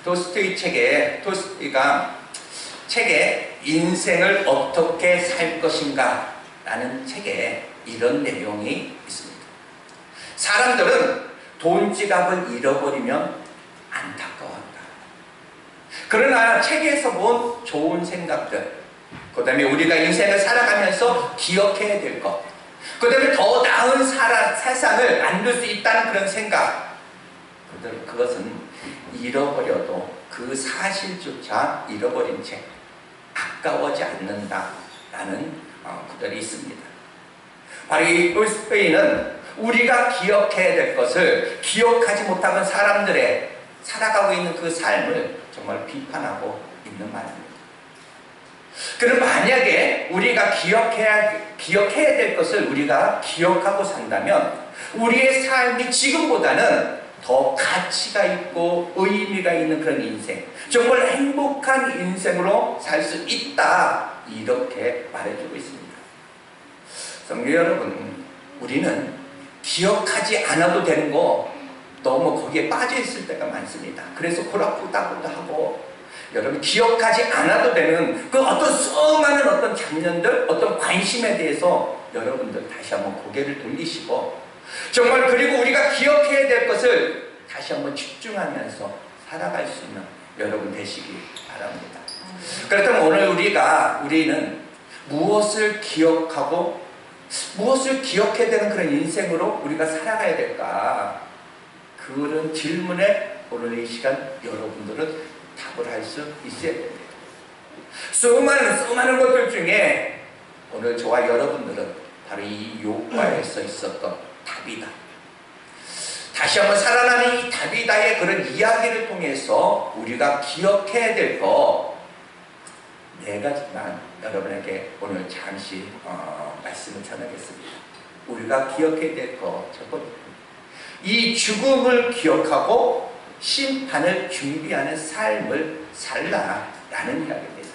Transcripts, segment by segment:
토스토이가 책에 인생을 어떻게 살 것인가 라는 책에 이런 내용이 있습니다. 사람들은 돈 지갑을 잃어버리면 안타까워한다. 그러나 책에서 본 좋은 생각들, 그 다음에 우리가 인생을 살아가면서 기억해야 될 것, 그 다음에 더 나은 세상을 만들 수 있다는 그런 생각, 그것은 잃어버려도 그 사실조차 잃어버린 채 아까워지 않는다라는 구절이 있습니다. 바로 이 토스토이는 우리가 기억해야 될 것을 기억하지 못하는 사람들의 살아가고 있는 그 삶을 정말 비판하고 있는 말입니다. 그럼 만약에 우리가 기억해야 될 것을 우리가 기억하고 산다면 우리의 삶이 지금보다는 더 가치가 있고 의미가 있는 그런 인생, 정말 행복한 인생으로 살 수 있다, 이렇게 말해주고 있습니다. 성도 여러분, 우리는 기억하지 않아도 되는 거 너무 거기에 빠져 있을 때가 많습니다. 그래서 골아프다고도 하고, 여러분 기억하지 않아도 되는 그 어떤 수많은 어떤 장면들, 어떤 관심에 대해서 여러분들 다시 한번 고개를 돌리시고, 정말 그리고 우리가 기억해야 될 것을 다시 한번 집중하면서 살아갈 수 있는 여러분 되시기 바랍니다. 그렇다면 오늘 우리는 무엇을 기억하고 무엇을 기억해야 되는 그런 인생으로 우리가 살아가야 될까? 그런 질문에 오늘 이 시간 여러분들은 답을 할 수 있어야 됩니다. 수많은 것들 중에 오늘 저와 여러분들은 바로 이 욥과에서 있었던 다비다. 다시 한번 살아나는 이 다비다의 그런 이야기를 통해서 우리가 기억해야 될 거 4가지만 여러분에게 오늘 잠시 말씀을 전하겠습니다. 우리가 기억해야 될 거 첫 번째, 이 죽음을 기억하고 심판을 준비하는 삶을 살라라는 이야기입니다.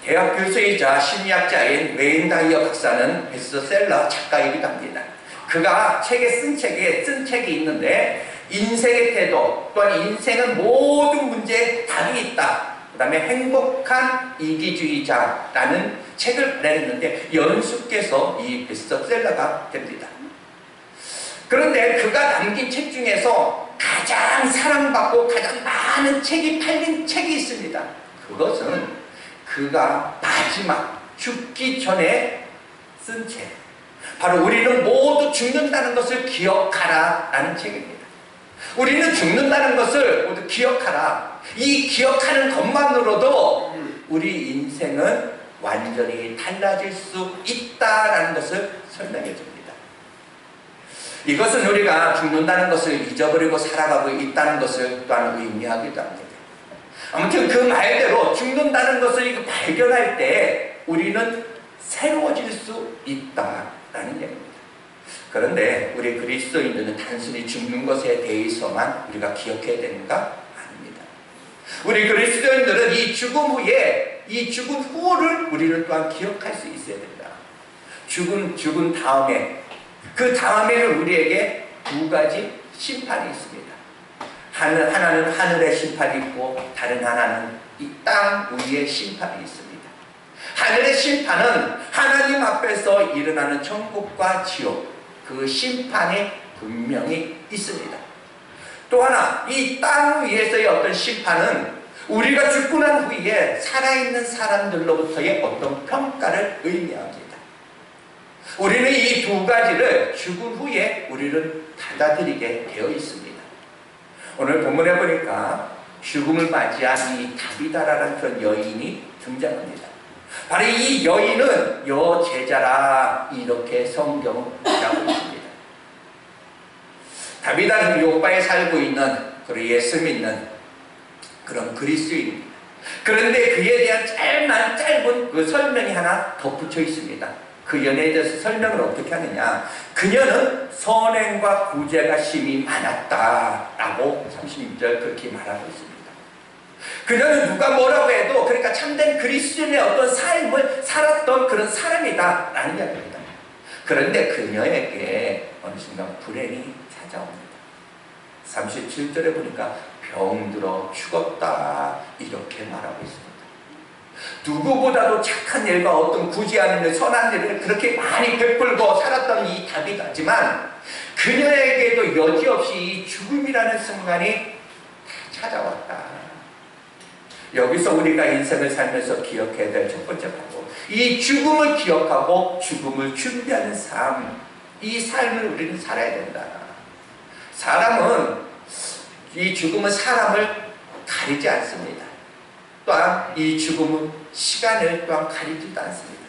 대학 교수이자 심리학자인 웨인 다이어 박사는 베스트셀러 작가이기도 합니다. 그가 쓴 책이 있는데, 인생의 태도 또한 인생은 모든 문제에 답이 있다, 그 다음에 행복한 이기주의자라는 책을 내렸는데 연수께서 이 베스트셀러가 됩니다. 그런데 그가 남긴 책 중에서 가장 사랑받고 가장 많은 책이 팔린 책이 있습니다. 그것은 그가 마지막 죽기 전에 쓴 책, 바로 우리는 모두 죽는다는 것을 기억하라 라는 책입니다. 우리는 죽는다는 것을 모두 기억하라. 이 기억하는 것만으로도 우리 인생은 완전히 달라질 수 있다라는 것을 설명해 줍니다. 이것은 우리가 죽는다는 것을 잊어버리고 살아가고 있다는 것을 또한 의미하기도 합니다. 아무튼 그 말대로 죽는다는 것을 발견할 때 우리는 새로워질 수 있다라는 얘기입니다. 그런데 우리 그리스도인들은 단순히 죽는 것에 대해서만 우리가 기억해야 되는가? 아닙니다. 우리 그리스도인들은 이 죽은 후를 우리는 또한 기억할 수 있어야 된다. 죽은 다음에, 그 다음에는 우리에게 2가지 심판이 있습니다. 하나는 하늘의 심판이 있고 다른 하나는 이 땅 위의 심판이 있습니다. 하늘의 심판은 하나님 앞에서 일어나는 천국과 지옥, 그 심판이 분명히 있습니다. 또 하나, 이 땅 위에서의 어떤 심판은 우리가 죽고 난 후에 살아있는 사람들로부터의 어떤 평가를 의미합니다. 우리는 이 2가지를 죽은 후에 우리는 받아들이게 되어 있습니다. 오늘 본문에 보니까 죽음을 맞이한 이 다비다라는 그런 여인이 등장합니다. 바로 이 여인은 여제자라, 이렇게 성경은 말하고 있습니다. 다비다는 욥바에 살고 있는 그리고 예수 믿는 그런 그리스도인입니다. 그런데 그에 대한 짧은 그 설명이 하나 덧붙여 있습니다. 그 연애에 대해서 설명을 어떻게 하느냐, 그녀는 선행과 구제가 심히 많았다라고 36절 그렇게 말하고 있습니다. 그녀는 누가 뭐라고 해도 그러니까 참된 그리스도인의 어떤 삶을 살았던 그런 사람이다 라는 이야기입니다. 그런데 그녀에게 어느 순간 불행이 찾아옵니다. 37절에 보니까 병들어 죽었다 이렇게 말하고 있습니다. 누구보다도 착한 일과 어떤 굳이 않은 일, 선한 일을 그렇게 많이 베풀고 살았던 이 다윗이지만 그녀에게도 여지없이 이 죽음이라는 순간이 찾아왔다. 여기서 우리가 인생을 살면서 기억해야 될 첫 번째 바로 이 죽음을 기억하고 죽음을 준비하는 삶, 이 삶을 우리는 살아야 된다. 사람은 이 죽음은 사람을 가리지 않습니다. 또한 이 죽음은 시간을 또한 가리지도 않습니다.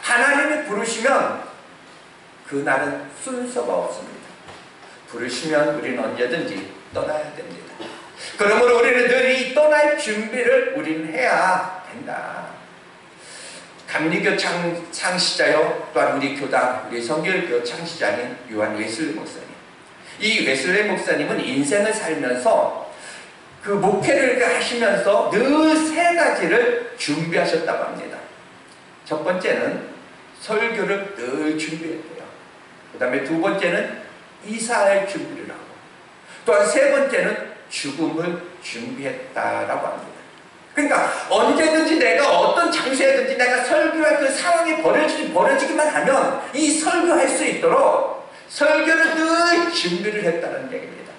하나님이 부르시면 그날은 순서가 없습니다. 부르시면 우리는 언제든지 떠나야 됩니다. 그러므로 우리는 늘 이 떠날 준비를 우리는 해야 된다. 감리교 창시자요, 또한 우리 교당, 우리 성결교 창시자인 요한 웨슬리 목사님. 이 웨슬리 목사님은 인생을 살면서 그 목회를 하시면서 늘 세 가지를 준비하셨다고 합니다. 첫 번째는 설교를 늘 준비했대요. 그 다음에 두 번째는 이사할 준비를 하고, 또한 세 번째는 죽음을 준비했다라고 합니다. 그러니까 언제든지 내가 어떤 장소에든지 내가 설교할 그 상황이 벌어지기만 하면 이 설교할 수 있도록 설교를 늘 준비를 했다는 얘기입니다.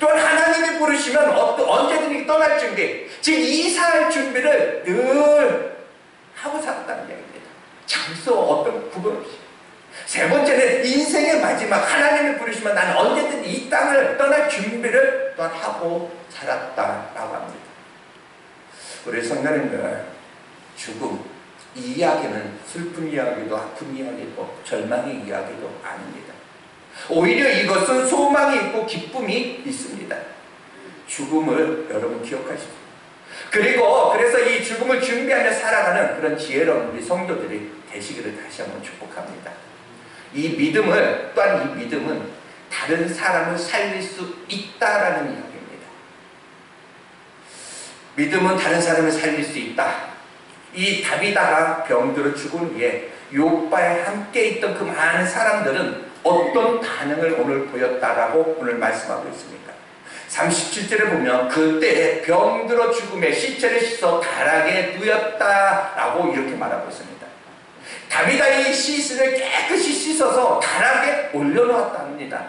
또한 하나님이 부르시면 언제든지 떠날 준비, 즉 이사할 준비를 늘 하고 살았다는 얘기입니다. 장소 어떤 구분 없이. 세 번째는 인생의 마지막, 하나님이 부르시면 나는 언제든지 이 땅을 떠날 준비를 또한 하고 살았다라고 합니다. 우리 성도님들, 죽음, 이 이야기는 슬픈 이야기도 아픈 이야기도 절망의 이야기도 아닙니다. 오히려 이것은 소망이 있고 기쁨이 있습니다. 죽음을 여러분 기억하십시오. 그래서 이 죽음을 준비하며 살아가는 그런 지혜로운 우리 성도들이 되시기를 다시 한번 축복합니다. 이 믿음은 다른 사람을 살릴 수 있다라는 이야기입니다. 믿음은 다른 사람을 살릴 수 있다. 이 다비다가 병들어 죽은 후에 욥과에 함께 있던 그 많은 사람들은 어떤 반응을 오늘 보였다라고 오늘 말씀하고 있습니까? 37절에 보면 그때 병들어 죽음에 시체를 씻어 다락에 누였다라고 이렇게 말하고 있습니다. 다비다 이 시신을 깨끗이 씻어서 다락에 올려놓았답니다.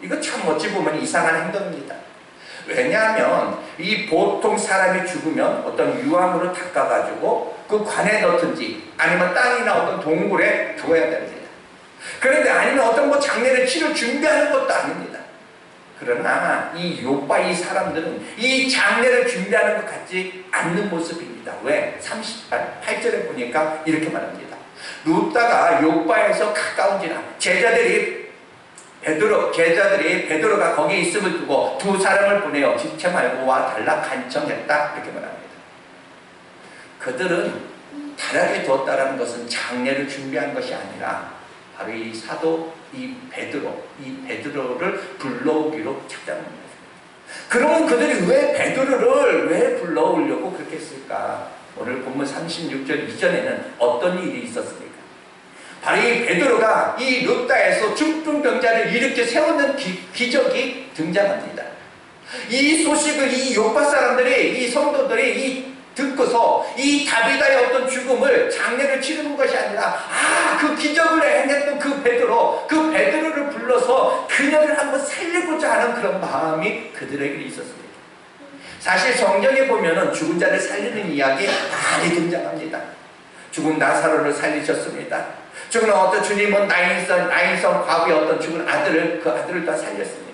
이거 참 어찌 보면 이상한 행동입니다. 왜냐하면 이 보통 사람이 죽으면 어떤 유황으로 닦아가지고 그 관에 넣든지 아니면 땅이나 어떤 동굴에 두어야 됩니다. 그런데 아니면 어떤 장례를 치를 준비하는 것도 아닙니다. 그러나 이 욥과 이 사람들은 이 장례를 준비하는 것 같지 않는 모습입니다. 왜? 38절에 보니까 이렇게 말합니다. 눕다가 욥바에서 가까운 지나 제자들이 베드로가 거기에 있음을 두고 두 사람을 보내어 지체 말고 와 달라 간청했다 이렇게 말합니다. 그들은 다락에 두었다라는 것은 장례를 준비한 것이 아니라 바로 이 사도 베드로를 불러오기로 작정한 것입니다. 그러면 그들이 왜 베드로를 왜 불러오려고 그렇게 했을까? 오늘 본문 36절 이전에는 어떤 일이 있었습니까? 바로 이 베드로가 이 룻다에서 중풍병자를 일으켜 세우는 기적이 등장합니다. 이 소식을 이 욥바 사람들이, 이 성도들이 듣고서 이 다비다의 어떤 죽음을 장례를 치르는 것이 아니라 그 기적을 행했던 그 베드로를 불러서 그녀를 한번 살리고자 하는 그런 마음이 그들에게 있었습니다. 사실 성경에 보면은 죽은 자를 살리는 이야기 많이 등장합니다. 죽은 나사로를 살리셨습니다. 죽은 어떤 주님은 나인성 과부의 어떤 죽은 그 아들을 다 살렸습니다.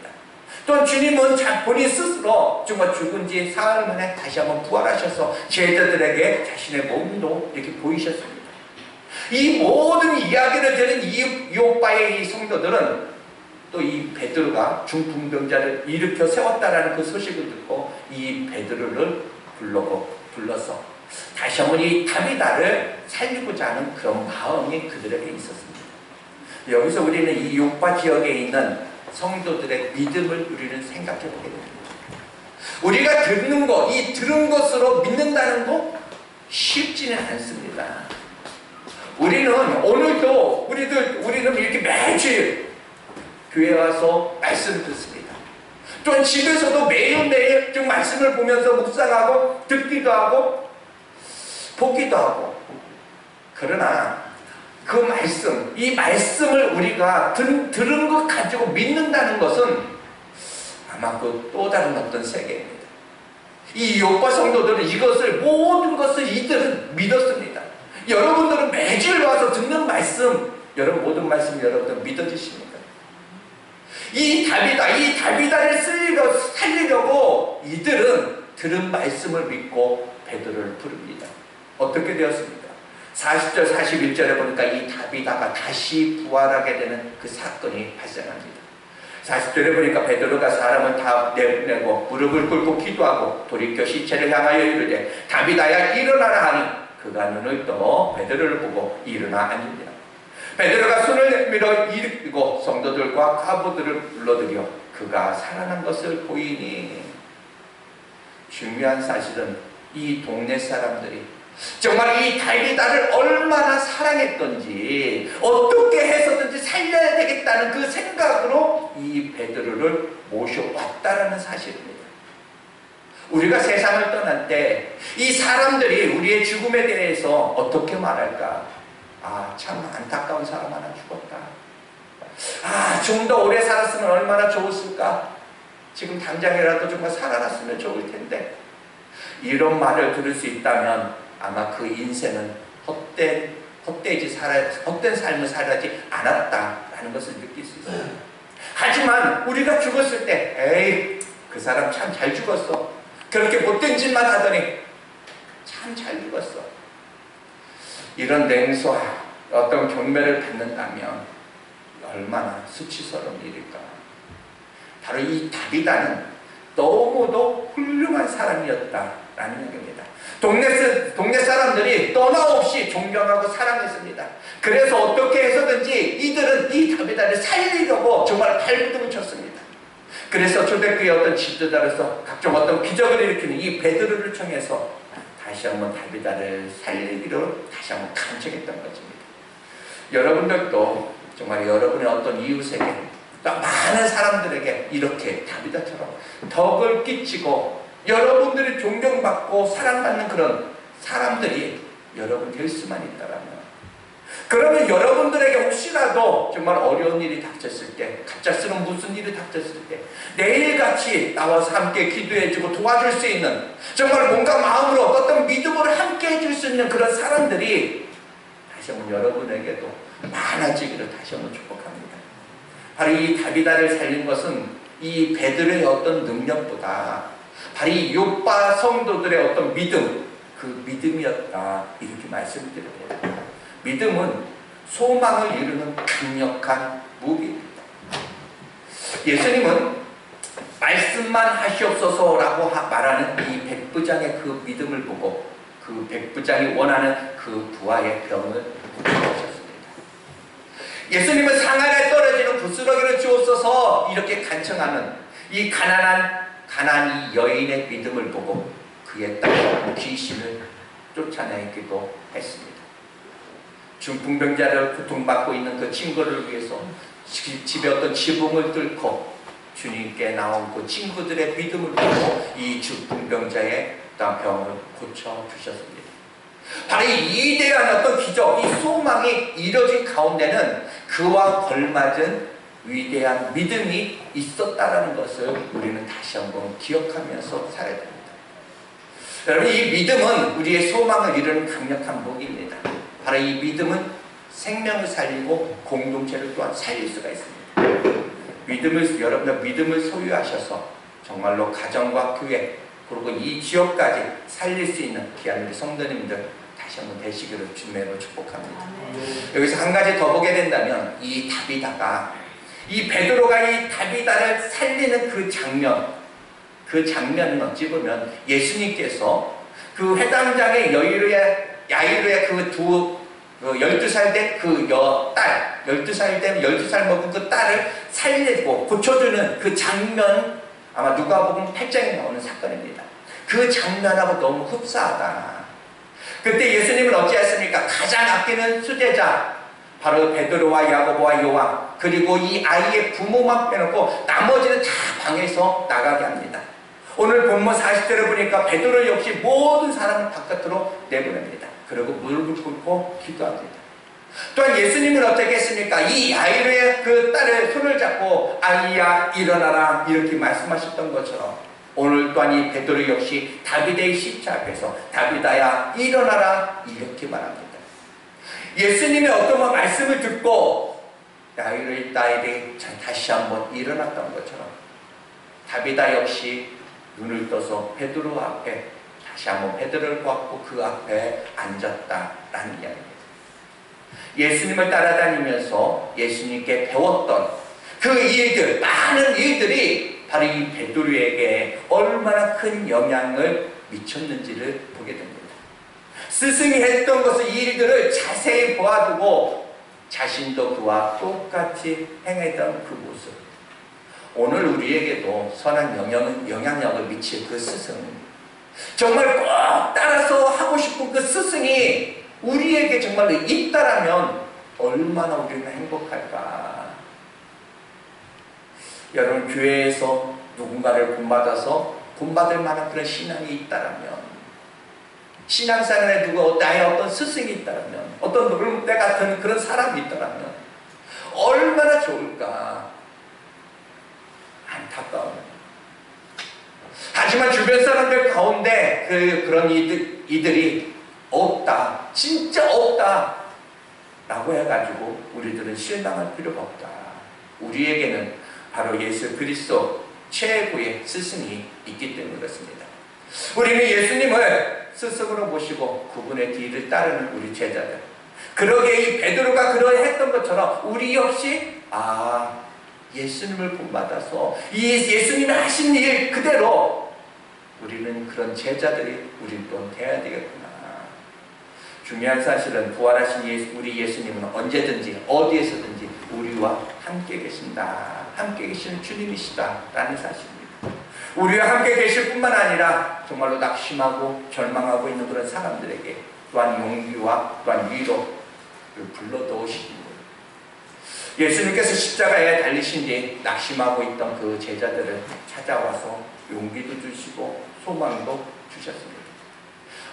또 주님은 본인 스스로 정말 죽은 지 사흘 만에 다시 한번 부활하셔서 제자들에게 자신의 몸도 이렇게 보이셨습니다. 이 모든 이야기를 들은 이 욥바의 이 성도들은 또 이 베드로가 중풍병자를 일으켜 세웠다라는 그 소식을 듣고 이 베드로를 불러서 다시 한번 이 다비다를 살리고자 하는 그런 마음이 그들에게 있었습니다. 여기서 우리는 이 욥바 지역에 있는 성도들의 믿음을 우리는 생각해 보게 됩니다. 우리가 들은 것으로 믿는다는 거 쉽지는 않습니다. 우리는 우리는 이렇게 매주일 교회 와서 말씀 듣습니다. 또한 집에서도 매일매일 좀 말씀을 보면서 묵상하고 듣기도 하고 보기도 하고. 그러나 그 말씀, 이 말씀을 우리가 들은 것 가지고 믿는다는 것은 아마 그 또 다른 어떤 세계입니다. 이 요파 성도들은 이것을, 모든 것을 이들은 믿었습니다. 여러분들은 매주일 와서 듣는 말씀, 여러분 모든 말씀 여러분들 믿어지십니까? 이 다비다를 살리려고 이들은 들은 말씀을 믿고 베드로를 부릅니다. 어떻게 되었습니까? 40절 41절에 보니까 이 다비다가 다시 부활하게 되는 그 사건이 발생합니다. 40절에 보니까 베드로가 사람을 다 내보내고 무릎을 꿇고 기도하고 돌이켜 시체를 향하여 이르되 다비다야 일어나라 하니 그가 눈을 떠 베드로를 보고 일어나 앉으니라. 베드로가 손을 내밀어 일으키고 성도들과 과부들을 불러들여 그가 살아난 것을 보이니, 중요한 사실은 이 동네 사람들이 정말 이 다비다를 얼마나 사랑했던지 어떻게 해서든지 살려야 되겠다는 그 생각으로 이 베드로를 모셔왔다라는 사실입니다. 우리가 세상을 떠날 때 이 사람들이 우리의 죽음에 대해서 어떻게 말할까? 아, 참 안타까운 사람 하나 죽었다. 아, 좀 더 오래 살았으면 얼마나 좋았을까? 지금 당장이라도 정말 살아났으면 좋을 텐데. 이런 말을 들을 수 있다면 아마 그 인생은 헛된 삶을 살지 않았다라는 것을 느낄 수 있어요. 하지만 우리가 죽었을 때, 에이, 그 사람 참 잘 죽었어. 그렇게 못된 짓만 하더니 참 잘 죽었어. 이런 냉소와 어떤 경멸을 받는다면 얼마나 수치스러운 일일까. 바로 이 다비다는 너무도 훌륭한 사람이었다라는 얘기입니다. 동네 사람들이 떠나 없이 존경하고 사랑했습니다. 그래서 어떻게 해서든지 이들은 이 다비다를 살리려고 정말 발버둥을 쳤습니다. 그래서 초대교회 어떤 지도자로서 각종 어떤 기적을 일으키는 이 베드로를 통해서 다시 한번 다비다를 살리기로 다시 한번 간청했던 것입니다. 여러분들도 정말 여러분의 어떤 이웃에게, 또 많은 사람들에게 이렇게 다비다처럼 덕을 끼치고 여러분들이 존경받고 사랑받는 그런 사람들이 여러분 될 수만 있다라면, 그러면 여러분들에게 혹시라도 정말 어려운 일이 닥쳤을 때, 갑작스러운 무슨 일이 닥쳤을 때 매일같이 나와서 함께 기도해주고 도와줄 수 있는, 정말 뭔가 마음으로 어떤 믿음으로 함께 해줄 수 있는 그런 사람들이 다시 한번 여러분에게도 많아지기를 다시 한번 축복합니다. 바로 이 다비다를 살린 것은 이 베드로의 어떤 능력보다 바로 이 요파 성도들의 어떤 믿음, 그 믿음이었다, 이렇게 말씀드립니다. 믿음은 소망을 이루는 강력한 무기입니다. 예수님은 말씀만 하시옵소서라고 말하는 이 백부장의 그 믿음을 보고 그 백부장이 원하는 그 부하의 병을 고쳐주셨습니다. 예수님은 상하에 떨어지는 부스러기를 주옵소서 이렇게 간청하는 이 가난한 이 여인의 믿음을 보고 그의 딸 귀신을 쫓아내기도 했습니다. 중풍병자를 고통받고 있는 그 친구를 위해서 집에 어떤 지붕을 뚫고 주님께 나온 그 친구들의 믿음을 보고 이 중풍병자의 병을 고쳐주셨습니다. 바로 이 위대한 어떤 기적, 이 소망이 이뤄진 가운데는 그와 걸맞은 위대한 믿음이 있었다는 것을 우리는 다시 한번 기억하면서 살아야 됩니다. 여러분, 이 믿음은 우리의 소망을 이루는 강력한 무기입니다. 바로 이 믿음은 생명을 살리고 공동체를 또한 살릴 수가 있습니다. 여러분들 믿음을 소유하셔서 정말로 가정과 교회 그리고 이 지역까지 살릴 수 있는 귀한 우리 성도님들 다시 한번 되시기를 주님으로 축복합니다. 여기서 한 가지 더 보게 된다면 이 다비다가, 이 베드로가 이 다비다를 살리는 그 장면은 어찌 보면 예수님께서 그 회당장의 야이로의 그 12살 된 그 딸, 12살 먹은 그 딸을 살리고 고쳐주는 그 장면, 아마 누가복음 8장에 나오는 사건입니다. 그 장면하고 너무 흡사하다. 그때 예수님은 어찌했습니까? 가장 아끼는 수제자, 바로 베드로와 야고보와 요한, 그리고 이 아이의 부모만 빼놓고 나머지는 다 방에서 나가게 합니다. 오늘 본문 40절에 보니까 베드로 역시 모든 사람을 바깥으로 내보냅니다. 그리고 무릎을 꿇고 기도합니다. 또한 예수님은 어떻게 했습니까? 이 야이로의 그 딸의 손을 잡고 아이야 일어나라 이렇게 말씀하셨던 것처럼 오늘 또한 이 베드로 역시 다윗의 십자 앞에서 다윗아야 일어나라 이렇게 말합니다. 예수님의 어떤 말씀을 듣고 야이로의 딸이 다시 한번 일어났던 것처럼 다윗아 역시 눈을 떠서 베드로 앞에 다시 한번 베드로를 보았고 그 앞에 앉았다라는 이야기입니다. 예수님을 따라다니면서 예수님께 배웠던 그 일들, 많은 일들이 바로 이 베드로에게 얼마나 큰 영향을 미쳤는지를 보게 됩니다. 스승이 했던 것을 이 일들을 자세히 보아두고 자신도 그와 똑같이 행했던 그 모습. 오늘 우리에게도 선한 영향력을 미칠 그 스승, 정말 꼭 따라서 하고 싶은 그 스승이 우리에게 정말로 있다라면 얼마나 우리는 행복할까. 여러분, 교회에서 누군가를 본받을 만한 그런 신앙이 있다라면, 신앙생활에 나의 어떤 스승이 있다라면, 어떤 누굴 때 같은 그런 사람이 있다라면 얼마나 좋을까. 안타까운. 하지만 주변 사람들 가운데 그런 이들이 없다, 진짜 없다 라고 해가지고 우리들은 실망할 필요가 없다. 우리에게는 바로 예수 그리스도 최고의 스승이 있기 때문에 그렇습니다. 우리는 예수님을 스승으로 모시고 그분의 뒤를 따르는 우리 제자들, 그러게 이 베드로가 그러했던 것처럼 우리 역시 예수님을 본받아서 이 예수님이 하신 일 그대로 우리는 그런 제자들이 우리 또한 돼야 되겠구나. 중요한 사실은 부활하신 우리 예수님은 언제든지 어디에서든지 우리와 함께 계신다. 함께 계시는 주님이시다라는 사실입니다. 우리와 함께 계실 뿐만 아니라 정말로 낙심하고 절망하고 있는 그런 사람들에게 또한 용기와 또한 위로를 불러넣으시는 거예요. 예수님께서 십자가에 달리신 뒤 낙심하고 있던 그 제자들을 찾아와서 용기도 주시고 소망도 주셨습니다.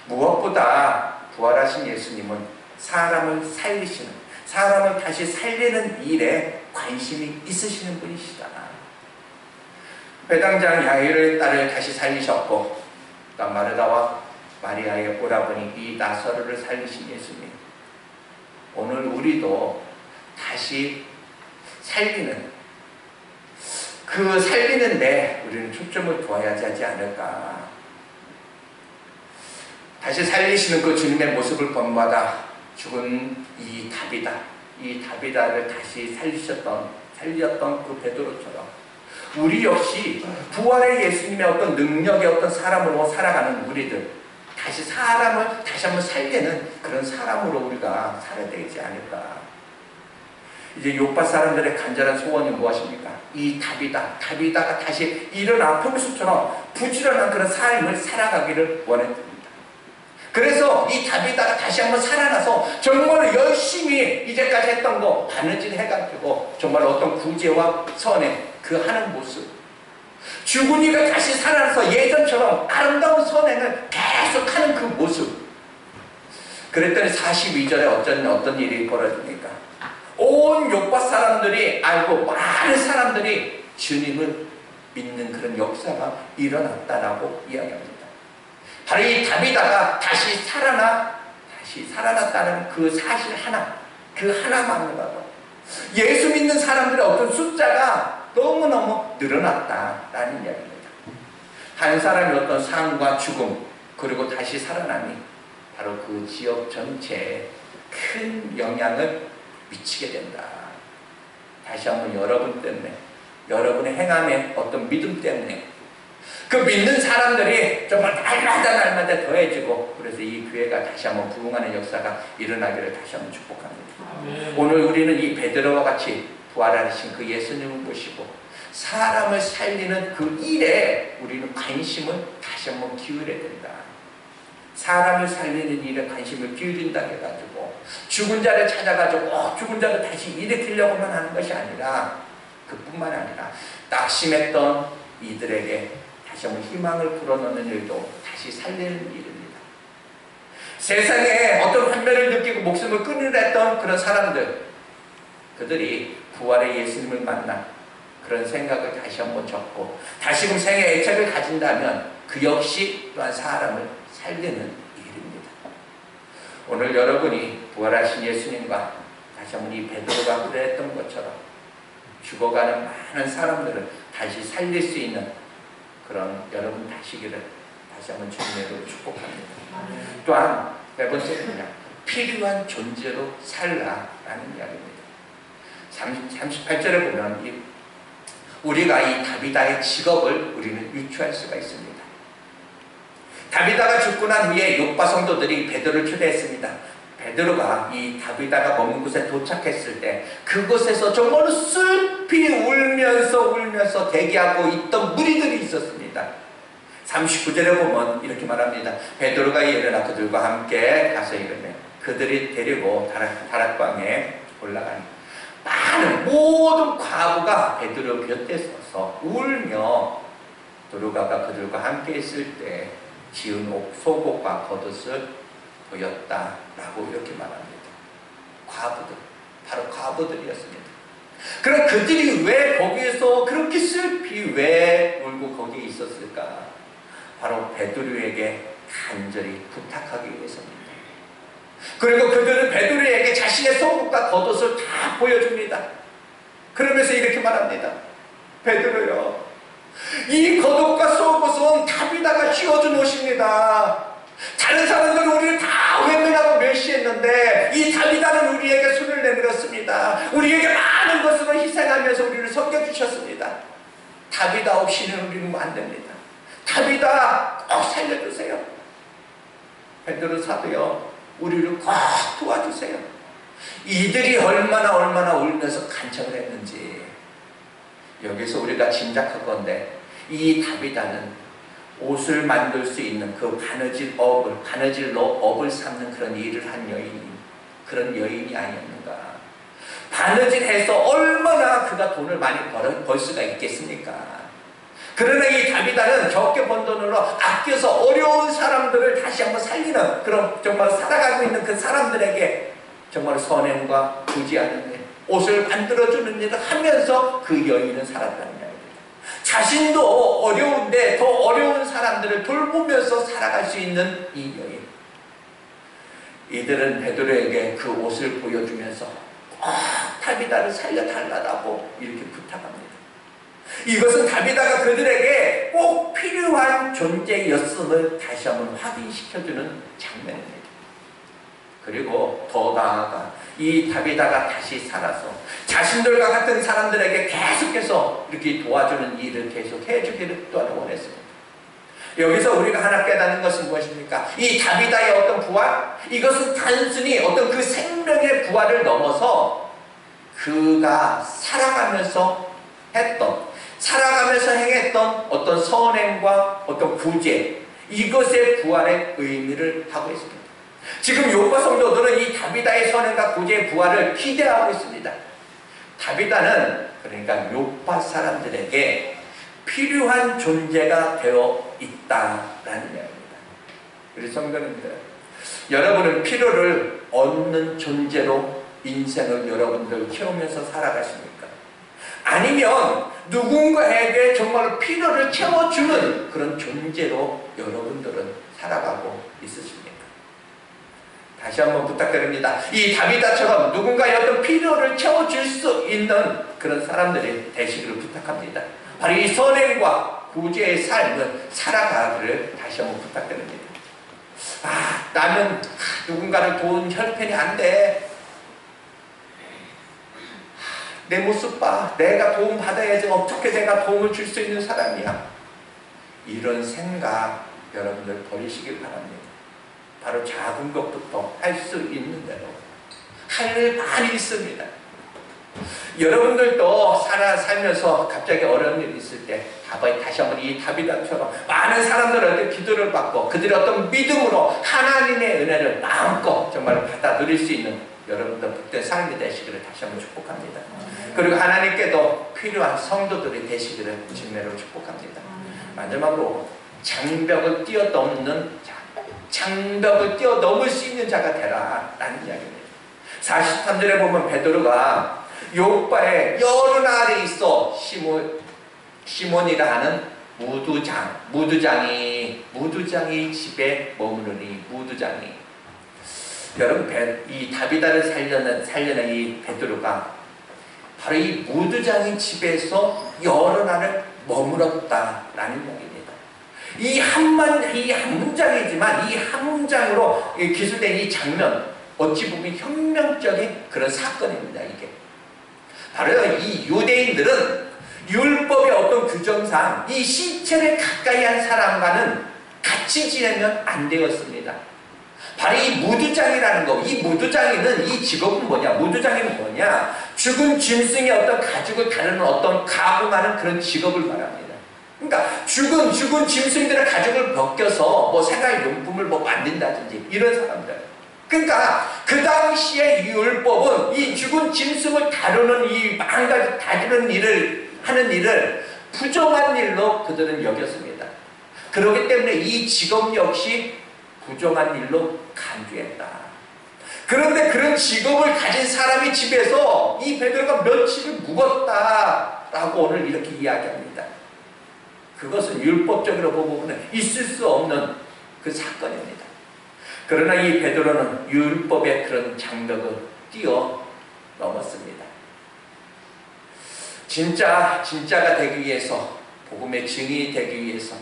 무엇보다 부활하신 예수님은 사람을 살리시는, 사람을 다시 살리는 일에 관심이 있으시는 분이시다. 회당장 야이로의 딸을 다시 살리셨고, 마르다와 마리아의 오라버니 이 나사로를 살리신 예수님, 오늘 우리도 다시 살리는데 우리는 초점을 두어야 하지 않을까. 다시 살리시는 그 주님의 모습을 본받아 죽은 이 다비다를 다시 살렸던 그 베드로처럼 우리 역시 부활의 예수님의 어떤 능력의 어떤 사람으로 살아가는 우리들, 다시 사람을 다시 한번 살리는 그런 사람으로 우리가 살아야 되지 않을까. 이제 요파 사람들의 간절한 소원이 무엇입니까? 이 다비다가 다시 일어나 평소처럼 부지런한 그런 삶을 살아가기를 원했습니다. 그래서 이 다비다가 다시 한번 살아나서 정말 열심히 이제까지 했던 거 바느질 해가지고 정말 어떤 구제와 선행 그 하는 모습, 죽은 이가 다시 살아나서 예전처럼 아름다운 선행을 계속 하는 그 모습. 그랬더니 42절에 어떤 일이 벌어집니까? 온 요파 사람들이 알고 많은 사람들이 주님을 믿는 그런 역사가 일어났다라고 이야기합니다. 바로 이 다비다가 다시 살아났다는 그 사실 그 하나만으로도 예수 믿는 사람들의 어떤 숫자가 너무너무 늘어났다라는 이야기입니다. 한 사람의 어떤 삶과 죽음 그리고 다시 살아남이 바로 그 지역 전체에 큰 영향을 미치게 된다. 다시 한번 여러분 때문에, 여러분의 행함의 어떤 믿음 때문에 그 믿는 사람들이 정말 날마다 더해지고, 그래서 이 교회가 다시 한번 부흥하는 역사가 일어나기를 다시 한번 축복합니다. 오늘 우리는 이 베드로와 같이 부활하신 그 예수님을 모시고 사람을 살리는 그 일에 우리는 관심을 다시 한번 기울여야 된다. 사람을 살리는 일에 관심을 기울인다 해가지고 죽은 자를 찾아가지고 죽은 자를 다시 일으키려고만 하는 것이 아니라 그뿐만 아니라 낙심했던 이들에게 다시 한번 희망을 불어넣는 일도 다시 살리는 일입니다. 세상에 어떤 환멸을 느끼고 목숨을 끊으려 했던 그런 사람들, 그들이 부활의 예수님을 만나 그런 생각을 다시 한번 접고 다시금 생의 애착을 가진다면 그 역시 또한 사람을 살리는 일입니다. 오늘 여러분이 부활하신 예수님과 다시 한번 이 베드로가 그랬던 것처럼 죽어가는 많은 사람들을 다시 살릴 수 있는 그런 여러분 되시기를 다시 한번 주님으로 축복합니다. 또한 네 번째는요, 필요한 존재로 살라라는 이야기입니다. 38절에 보면 우리가 이 다비다의 직업을 우리는 유추할 수가 있습니다. 다비다가 죽고 난 후에 욥바 성도들이 베드로를 초대했습니다. 베드로가 이 다비다가 머문 곳에 도착했을 때 그곳에서 정말로 슬피 울면서 대기하고 있던 무리들이 있었습니다. 39절에 보면 이렇게 말합니다. 베드로가 일어나 그들과 함께 가서 이르매 그들이 데리고 다락방에 올라가니 많은 모든 과부가 베드로 곁에 서서 울며 도르가가 그들과 함께 있을 때 지은 속옷과 겉옷을 보였다라고 이렇게 말합니다. 과부들, 바로 과부들이었습니다. 그럼 그들이 왜 거기에서 그렇게 슬피 왜 울고 거기에 있었을까? 바로 베드로에게 간절히 부탁하기 위해서입니다. 그리고 그들은 베드로에게 자신의 속옷과 겉옷을 다 보여줍니다. 그러면서 이렇게 말합니다. 베드로요, 이 겉옷과 속옷은 다비다가 쥐어준 옷입니다. 다른 사람들은 우리를 다 외면하고 멸시했는데 이 다비다는 우리에게 손을 내밀었습니다. 우리에게 많은 것으로 희생하면서 우리를 섬겨주셨습니다. 다비다 없이는 우리는 안 됩니다. 다비다 꼭 살려주세요. 베드로 사도요, 우리를 꼭 도와주세요. 이들이 얼마나 울면서 간청을 했는지 여기서 우리가 짐작할 건데, 이 다비다는 옷을 만들 수 있는 그 바느질로 업을 삼는 그런 일을 한 그런 여인이 아니었는가. 바느질해서 얼마나 그가 돈을 많이 벌 수가 있겠습니까? 그러나 이 다비다는 적게 번 돈으로 아껴서 어려운 사람들을 다시 한번 살리는, 그런 정말 살아가고 있는 그 사람들에게 정말 선행과 부지하는 일, 옷을 만들어주는 일을 하면서 그 여인은 살았다는 이야기입니다. 자신도 어려운데 더 어려운 사람들을 돌보면서 살아갈 수 있는 이 여인, 이들은 베드로에게 그 옷을 보여주면서 다비다를 살려달라고 이렇게 부탁합니다. 이것은 다비다가 그들에게 꼭 필요한 존재였음을 다시 한번 확인시켜주는 장면입니다. 그리고 더 나아가 이 다비다가 다시 살아서 자신들과 같은 사람들에게 계속해서 이렇게 도와주는 일을 계속 해주기를 또한 원했습니다. 여기서 우리가 하나 깨닫는 것은 무엇입니까? 이 다비다의 어떤 부활, 이것은 단순히 어떤 그 생명의 부활을 넘어서 그가 살아가면서 행했던 어떤 선행과 어떤 구제, 이것의 부활의 의미를 하고 있습니다. 지금 욥바 성도들은 이 다비다의 선행과 구제의 부활을 기대하고 있습니다. 다비다는 그러니까 욥바 사람들에게 필요한 존재가 되어 있다라는 이야기입니다. 우리 성도님들, 여러분은 필요를 얻는 존재로 인생을 여러분들 키우면서 살아가십니까? 아니면 누군가에게 정말 필요를 채워주는 그런 존재로 여러분들은 살아가고 있으십니까? 다시 한번 부탁드립니다. 이 다비다처럼 누군가의 어떤 필요를 채워줄 수 있는 그런 사람들이 되시기를 부탁합니다. 바로 이 선행과 구제의 삶을 살아가기를 다시 한번 부탁드립니다. 나는 누군가를 도운 혈편이 안 돼. 내 모습 봐. 내가 도움 받아야지. 어떻게 내가 도움을 줄 수 있는 사람이야. 이런 생각 여러분들 버리시길 바랍니다. 바로 작은 것부터 할 수 있는 대로 할 일 많이 있습니다. 여러분들도 살면서 갑자기 어려운 일이 있을 때 다시 한번 이 다비다처럼 많은 사람들한테 기도를 받고 그들의 어떤 믿음으로 하나님의 은혜를 마음껏 정말 받아 누릴 수 있는 여러분들 복된 삶이 되시기를 다시 한번 축복합니다. 그리고 하나님께도 필요한 성도들이 되시기를 주님으로 축복합니다. 마지막으로 장벽을 뛰어넘는 자, 장벽을 뛰어넘을 수 있는 자가 되라 라는 이야기입니다. 43절에 보면 베드로가 요바의 여론 아래 있어 시몬이라 하는 무두장이 집에 머무르니 무두장이 여러분 이 다비다를 살려낸 이 베드로가 바로 이 무두장이 집에서 여러 날을 머물었다라는 이야기입니다. 이 한 문장이지만 이 한 문장으로 기술된 이 장면 어찌 보면 혁명적인 그런 사건입니다. 이게 바로 이 유대인들은 율법의 어떤 규정상 이 신체를 가까이 한 사람과는 같이 지내면 안 되었습니다. 바로 이 무두장이라는 거, 이 무두장이는 이 직업은 뭐냐? 무두장이는 뭐냐? 죽은 짐승의 어떤 가죽을 다루는 어떤 가공하는 그런 직업을 말합니다. 그러니까 죽은 짐승들의 가죽을 벗겨서 뭐 생활용품을 뭐 만든다든지 이런 사람들. 그러니까 그 당시의 율법은 이 죽은 짐승을 다루는 이 다루는 일을 하는 일을 부정한 일로 그들은 여겼습니다. 그렇기 때문에 이 직업 역시 부정한 일로 간주했다. 그런데 그런 직업을 가진 사람이 집에서 이 베드로가 며칠을 묵었다라고 오늘 이렇게 이야기합니다. 그것은 율법적으로 보면 있을 수 없는 그 사건입니다. 그러나 이 베드로는 율법의 그런 장벽을 뛰어넘었습니다. 진짜가 되기 위해서, 복음의 증인이 되기 위해서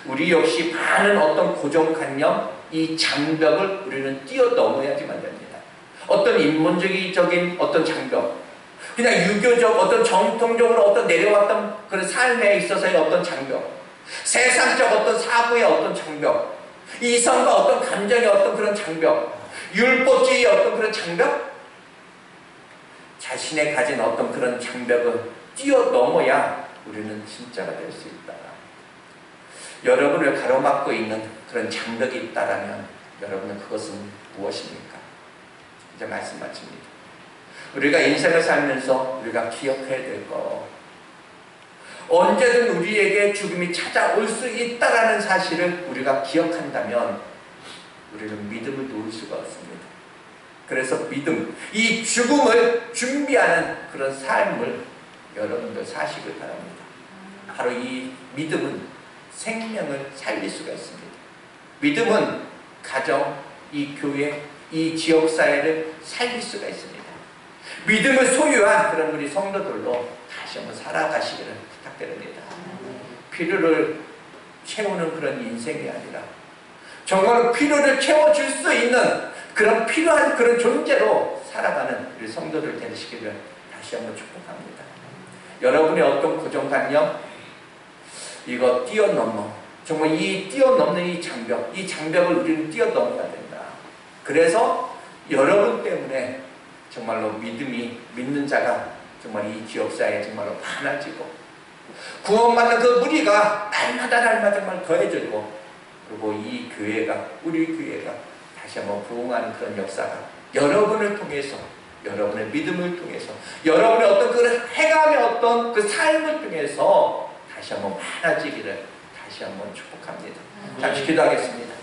우리 역시 많은 어떤 고정관념, 이 장벽을 우리는 뛰어넘어야지만 됩니다. 어떤 인문주의적인 어떤 장벽, 그냥 유교적 어떤 정통적으로 어떤 내려왔던 그런 삶에 있어서의 어떤 장벽, 세상적 어떤 사고의 어떤 장벽, 이성과 어떤 감정의 어떤 그런 장벽, 율법주의의 어떤 그런 장벽, 자신의 가진 어떤 그런 장벽을 뛰어넘어야 우리는 진짜가 될 수 있다. 여러분을 가로막고 있는 그런 장벽이 있다라면 여러분은 그것은 무엇입니까? 이제 말씀 마칩니다. 우리가 인생을 살면서 우리가 기억해야 될 거, 언제든 우리에게 죽음이 찾아올 수 있다라는 사실을 우리가 기억한다면 우리는 믿음을 놓을 수가 없습니다. 그래서 믿음, 이 죽음을 준비하는 그런 삶을 여러분들 사시길 바랍니다. 바로 이 믿음은 생명을 살릴 수가 있습니다. 믿음은 가정, 이 교회, 이 지역사회를 살릴 수가 있습니다. 믿음을 소유한 그런 우리 성도들도 다시 한번 살아가시기를 부탁드립니다. 필요를 채우는 그런 인생이 아니라 정말 필요를 채워줄 수 있는 그런 필요한 그런 존재로 살아가는 우리 성도들 되시기를 다시 한번 축복합니다. 여러분의 어떤 고정관념, 이거 뛰어넘어, 정말 이 뛰어넘는 이 장벽을 우리는 뛰어넘어야 된다. 그래서 여러분 때문에 정말로 믿는 자가 정말 이 지역사회에 정말로 많아지고 구원받는 그 무리가 날마다 정말 더해지고, 그리고 이 교회가, 우리 교회가 다시 한번 부흥하는 그런 역사가 여러분을 통해서, 여러분의 믿음을 통해서, 여러분의 어떤 그 해감의 어떤 그 삶을 통해서 다시 한번 많아지기를 다시 한번 축복합니다. 잠시 기도하겠습니다.